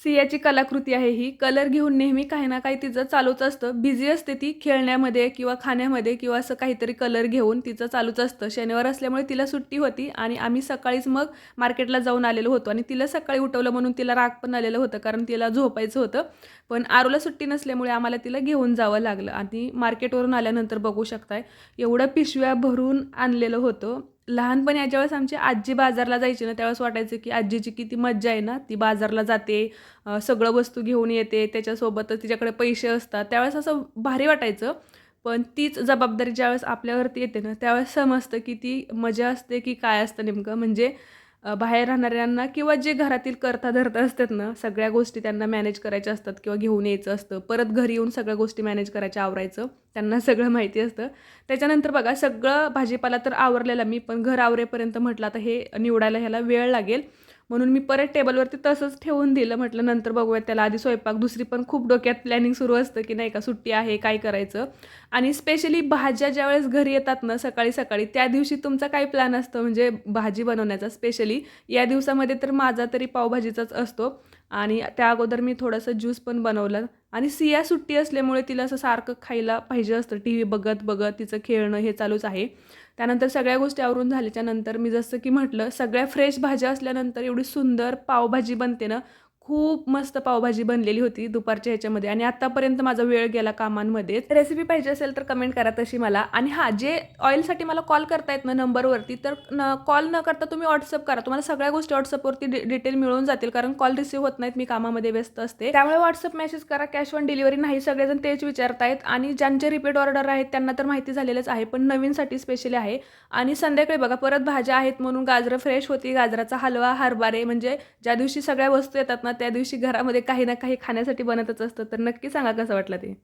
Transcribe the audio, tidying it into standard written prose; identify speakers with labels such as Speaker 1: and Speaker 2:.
Speaker 1: सियाची कलाकृती आहे ही. कलर घेऊन नेहमी काही ना काही तिचं चालूच असतं. बिझी असते ती खेळण्यामध्ये किंवा खाण्यामध्ये किंवा असं काहीतरी कलर घेऊन तिचं चालूच असतं. शनिवार असल्यामुळे तिला सुट्टी होती आणि आम्ही सकाळीच मग मार्केटला जाऊन आलेलो होतो आणि तिला सकाळी उठवलं म्हणून तिला राग पण आलेलं होतं कारण तिला झोपायचं होतं. पण आरूला सुट्टी नसल्यामुळे आम्हाला तिला घेऊन जावं लागलं आणि मार्केटवरून आल्यानंतर बघू शकताय एवढं पिशव्या भरून आणलेलं होतं. लहानपणी ज्यावेळेस आमची आजी बाजारला जायची ना, त्यावेळेस वाटायचं की आजीची किती मज्जा आहे ना, ती बाजारला जाते, सगळं वस्तू घेऊन येते, त्याच्यासोबतच तिच्याकडे पैसे असतात. त्यावेळेस असं भारी वाटायचं. पण तीच जबाबदारी ज्यावेळेस आपल्यावरती येते ना, त्यावेळेस समजतं की ती मजा असते की काय असतं नेमकं. म्हणजे बाहेर राहणाऱ्यांना किंवा जे घरातील करता-धरता असतात ना, सगळ्या गोष्टी त्यांना मॅनेज करायच्या असतात किंवा घेऊन यायचं असतं. परत घरी येऊन सगळ्या गोष्टी मॅनेज करायच्या, आवरायचं. त्यांना सगळं माहिती असतं. त्याच्यानंतर बघा सगळं भाजीपाला तर आवरलेला मी, पण घर आवरेपर्यंत म्हटलं आता हे निवडायला ह्याला वेळ लागेल. म्हणून मी परत टेबलवरती तसंच ठेवून दिलं. म्हटलं नंतर बघूयात त्याला आधी स्वयंपाक. दुसरी पण खूप डोक्यात प्लॅनिंग सुरू असतं, की नाही का सुट्टी आहे, काय करायचं? आणि स्पेशली भाज्या ज्यावेळेस घरी येतात ना सकाळी-सकाळी, त्या दिवशी तुमचा काय प्लॅन असतो म्हणजे भाजी बनवण्याचा स्पेशली? या दिवसामध्ये तर माझा तरी पावभाजीचाच असतो आणि त्या अगोदर मी थोडंसं ज्यूस पण बनवलं आणि सिया सुट्टी असल्यामुळे तिला असं सारखं खायला पाहिजे असतं. टीव्ही बघत-बघत तिचं खेळणं हे चालूच आहे. त्यानंतर सगळ्या गोष्टी आवरून झाल्याच्यानंतर मी जसं की म्हटलं, सगळ्या फ्रेश भाज्या असल्यानंतर एवढी सुंदर पावभाजी बनते ना, खूप मस्त पावभाजी बनलेली होती दुपारच्या ह्याच्यामध्ये आणि आत्तापर्यंत माझा वेळ गेला कामांमध्येच. रेसिपी पाहिजे असेल तर कमेंट करा तशी मला. आणि हां, जे ऑइलसाठी मला कॉल करतायत ना नंबरवरती, तर कॉल न करता तुम्ही WhatsApp करा. तुम्हाला सगळ्या गोष्टी WhatsAppवरती डिटेल मिळून जातील कारण कॉल रिसीव्ह होत नाहीत. मी कामामध्ये व्यस्त असते. त्यामुळे WhatsApp मेसेज करा. कॅश ऑन डिलिव्हरी नाही, सगळेजण तेच विचारतायत आणि ज्यांचे रिपीट ऑर्डर आहेत त्यांना तर माहिती झालेलंच आहे, पण नवीनसाठी स्पेशली आहे. आणि संध्याकाळी बघा परत भाज्या आहेत म्हणून गाजरं फ्रेश होती, गाजराचा हलवा, हरभरे म्हणजे ज्या दिवशी सगळ्या वस्तू येतात ना, त्या दिवशी घरामध्ये काही ना काही खाण्यासाठी बनतच असतं. तर नक्की सांगा कसं वाटलं ते.